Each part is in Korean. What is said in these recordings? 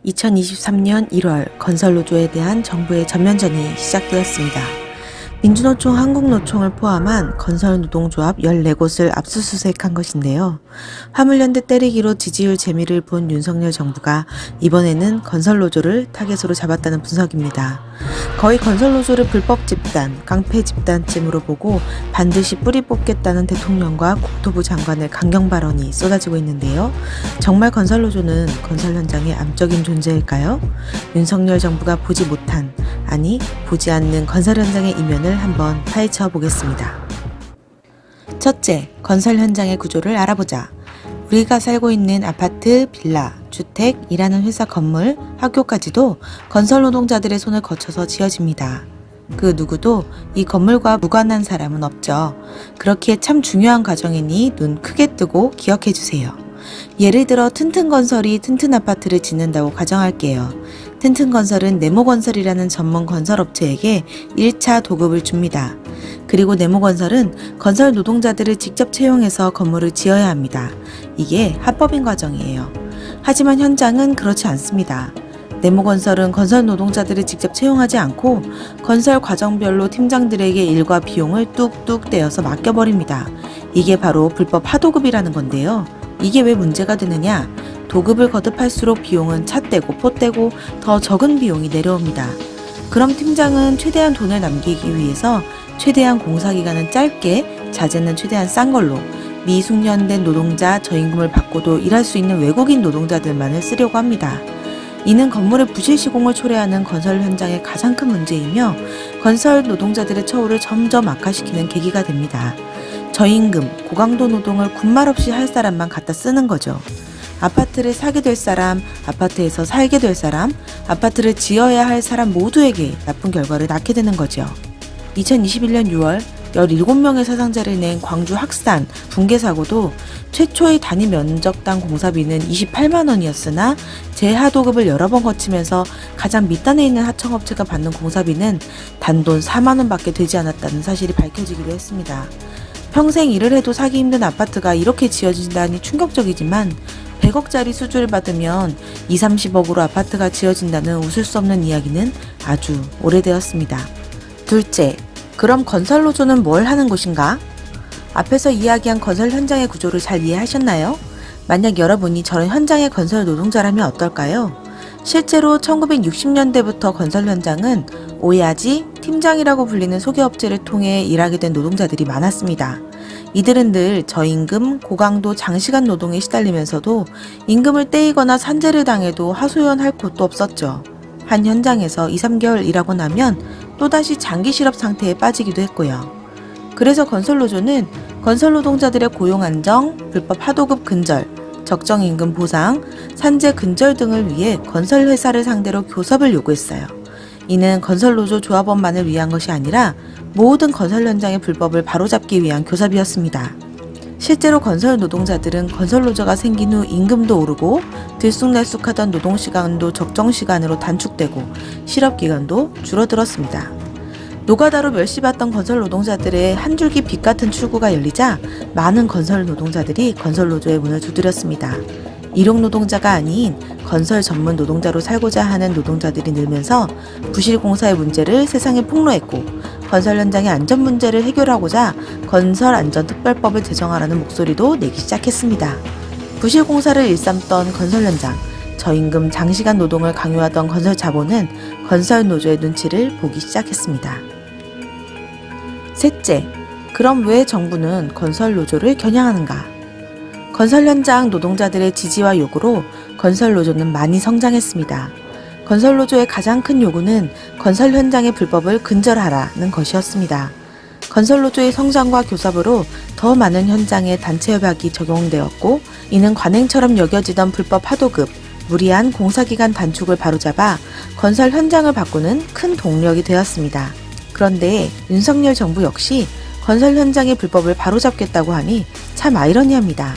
2023년 1월 건설노조에 대한 정부의 전면전이 시작되었습니다. 민주노총, 한국노총을 포함한 건설노동조합 14곳을 압수수색한 것인데요. 화물연대 때리기로 지지율 재미를 본 윤석열 정부가 이번에는 건설노조를 타겟으로 잡았다는 분석입니다. 거의 건설노조를 불법 집단, 깡패 집단쯤으로 보고 반드시 뿌리 뽑겠다는 대통령과 국토부 장관의 강경 발언이 쏟아지고 있는데요. 정말 건설노조는 건설 현장의 암적인 존재일까요? 윤석열 정부가 보지 못한, 아니 보지 않는 건설 현장의 이면을 한번 파헤쳐 보겠습니다. 첫째, 건설 현장의 구조를 알아보자. 우리가 살고 있는 아파트, 빌라, 주택, 일하는 회사 건물, 학교까지도 건설 노동자들의 손을 거쳐서 지어집니다. 그 누구도 이 건물과 무관한 사람은 없죠. 그렇기에 참 중요한 과정이니 눈 크게 뜨고 기억해 주세요. 예를 들어 튼튼건설이 튼튼아파트를 짓는다고 가정할게요. 튼튼건설은 네모건설이라는 전문 건설업체에게 1차 도급을 줍니다. 그리고 네모건설은 건설 노동자들을 직접 채용해서 건물을 지어야 합니다. 이게 합법인 과정이에요. 하지만 현장은 그렇지 않습니다. 네모건설은 건설 노동자들을 직접 채용하지 않고 건설 과정별로 팀장들에게 일과 비용을 뚝뚝 떼어서 맡겨버립니다. 이게 바로 불법 하도급이라는 건데요. 이게 왜 문제가 되느냐? 도급을 거듭할수록 비용은 찻대고 포대고 더 적은 비용이 내려옵니다. 그럼 팀장은 최대한 돈을 남기기 위해서 최대한 공사기간은 짧게, 자재는 최대한 싼 걸로 미숙련된 노동자, 저임금을 받고도 일할 수 있는 외국인 노동자들만을 쓰려고 합니다. 이는 건물의 부실 시공을 초래하는 건설 현장의 가장 큰 문제이며 건설 노동자들의 처우를 점점 악화시키는 계기가 됩니다. 저임금, 고강도 노동을 군말 없이 할 사람만 갖다 쓰는 거죠. 아파트를 사게 될 사람, 아파트에서 살게 될 사람, 아파트를 지어야 할 사람 모두에게 나쁜 결과를 낳게 되는 거죠. 2021년 6월 17명의 사상자를 낸 광주 학산 붕괴 사고도 최초의 단위 면적당 공사비는 28만 원이었으나 재하도급을 여러 번 거치면서 가장 밑단에 있는 하청업체가 받는 공사비는 단돈 4만 원밖에 되지 않았다는 사실이 밝혀지기도 했습니다. 평생 일을 해도 사기 힘든 아파트가 이렇게 지어진다니 충격적이지만 100억짜리 수주를 받으면 20, 30억으로 아파트가 지어진다는 웃을 수 없는 이야기는 아주 오래되었습니다. 둘째, 그럼 건설노조는 뭘 하는 곳인가? 앞에서 이야기한 건설 현장의 구조를 잘 이해하셨나요? 만약 여러분이 저런 현장의 건설 노동자라면 어떨까요? 실제로 1960년대부터 건설 현장은 오야지, 팀장이라고 불리는 소개업체를 통해 일하게 된 노동자들이 많았습니다. 이들은 늘 저임금, 고강도, 장시간 노동에 시달리면서도 임금을 떼이거나 산재를 당해도 하소연할 곳도 없었죠. 한 현장에서 2, 3개월 일하고 나면 또다시 장기 실업 상태에 빠지기도 했고요. 그래서 건설노조는 건설노동자들의 고용 안정, 불법 하도급 근절, 적정임금 보상, 산재 근절 등을 위해 건설회사를 상대로 교섭을 요구했어요. 이는 건설노조 조합원만을 위한 것이 아니라 모든 건설 현장의 불법을 바로잡기 위한 교섭이었습니다. 실제로 건설 노동자들은 건설노조가 생긴 후 임금도 오르고 들쑥날쑥하던 노동시간도 적정시간으로 단축되고 실업기간도 줄어들었습니다. 노가다로 멸시받던 건설 노동자들의 한 줄기 빛 같은 출구가 열리자 많은 건설 노동자들이 건설노조의 문을 두드렸습니다. 일용노동자가 아닌 건설 전문 노동자로 살고자 하는 노동자들이 늘면서 부실공사의 문제를 세상에 폭로했고 건설 현장의 안전 문제를 해결하고자 건설안전특별법을 제정하라는 목소리도 내기 시작했습니다. 부실공사를 일삼던 건설 현장, 저임금 장시간 노동을 강요하던 건설 자본은 건설 노조의 눈치를 보기 시작했습니다. 셋째, 그럼 왜 정부는 건설 노조를 겨냥하는가? 건설 현장 노동자들의 지지와 요구로 건설 노조는 많이 성장했습니다. 건설 노조의 가장 큰 요구는 건설 현장의 불법을 근절하라는 것이었습니다. 건설 노조의 성장과 교섭으로 더 많은 현장에 단체 협약이 적용되었고 이는 관행처럼 여겨지던 불법 하도급, 무리한 공사기간 단축을 바로잡아 건설 현장을 바꾸는 큰 동력이 되었습니다. 그런데 윤석열 정부 역시 건설 현장의 불법을 바로잡겠다고 하니 참 아이러니합니다.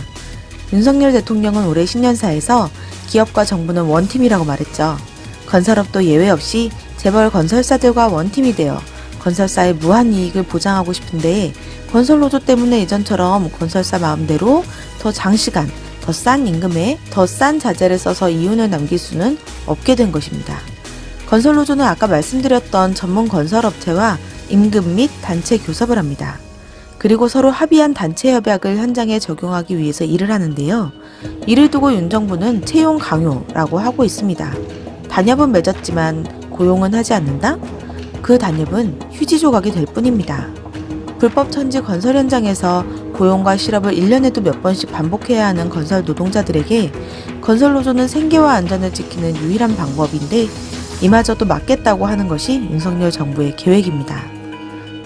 윤석열 대통령은 올해 신년사에서 기업과 정부는 원팀이라고 말했죠. 건설업도 예외 없이 재벌 건설사들과 원팀이 되어 건설사의 무한 이익을 보장하고 싶은데 건설노조 때문에 예전처럼 건설사 마음대로 더 장시간, 더 싼 임금에 더 싼 자재를 써서 이윤을 남길 수는 없게 된 것입니다. 건설노조는 아까 말씀드렸던 전문 건설업체와 임금 및 단체 교섭을 합니다. 그리고 서로 합의한 단체 협약을 현장에 적용하기 위해서 일을 하는데요. 이를 두고 윤 정부는 채용 강요라고 하고 있습니다. 단협은 맺었지만 고용은 하지 않는다? 그 단협은 휴지 조각이 될 뿐입니다. 불법 천지 건설 현장에서 고용과 실업을 1년에도 몇 번씩 반복해야 하는 건설 노동자들에게 건설노조는 생계와 안전을 지키는 유일한 방법인데 이마저도 막겠다고 하는 것이 윤석열 정부의 계획입니다.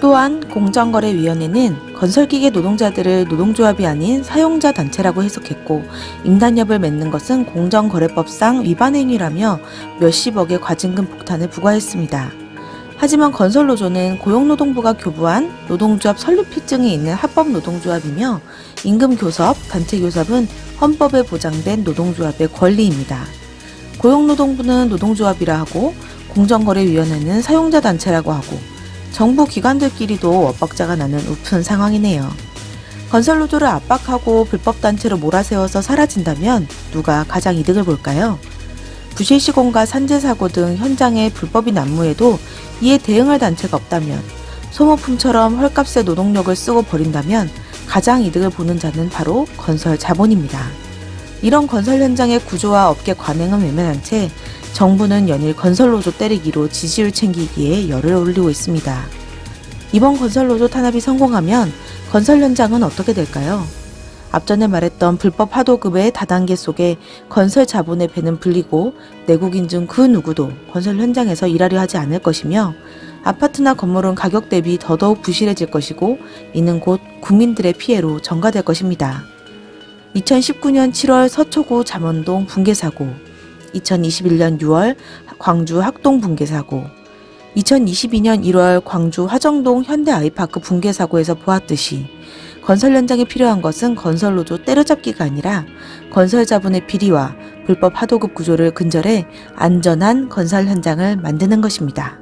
또한 공정거래위원회는 건설기계 노동자들을 노동조합이 아닌 사용자 단체라고 해석했고 임단협을 맺는 것은 공정거래법상 위반 행위라며 몇십억의 과징금 폭탄을 부과했습니다. 하지만 건설노조는 고용노동부가 교부한 노동조합 설립필증이 있는 합법노동조합이며 임금교섭, 단체교섭은 헌법에 보장된 노동조합의 권리입니다. 고용노동부는 노동조합이라 하고 공정거래위원회는 사용자 단체라고 하고 정부 기관들끼리도 엇박자가 나는 우픈 상황이네요. 건설노조를 압박하고 불법단체로 몰아세워서 사라진다면 누가 가장 이득을 볼까요? 부실시공과 산재사고 등 현장에 불법이 난무해도 이에 대응할 단체가 없다면 소모품처럼 헐값에 노동력을 쓰고 버린다면 가장 이득을 보는 자는 바로 건설 자본입니다. 이런 건설 현장의 구조와 업계 관행은 외면한 채 정부는 연일 건설노조 때리기로 지지율 챙기기에 열을 올리고 있습니다. 이번 건설노조 탄압이 성공하면 건설 현장은 어떻게 될까요? 앞전에 말했던 불법 하도급의 다단계 속에 건설 자본의 배는 불리고 내국인 중 그 누구도 건설 현장에서 일하려 하지 않을 것이며 아파트나 건물은 가격 대비 더더욱 부실해질 것이고 이는 곧 국민들의 피해로 전가될 것입니다. 2019년 7월 서초구 잠원동 붕괴사고, 2021년 6월 광주 학동 붕괴사고, 2022년 1월 광주 화정동 현대 아이파크 붕괴사고에서 보았듯이 건설 현장에 필요한 것은 건설노조 때려잡기가 아니라 건설 자본의 비리와 불법 하도급 구조를 근절해 안전한 건설 현장을 만드는 것입니다.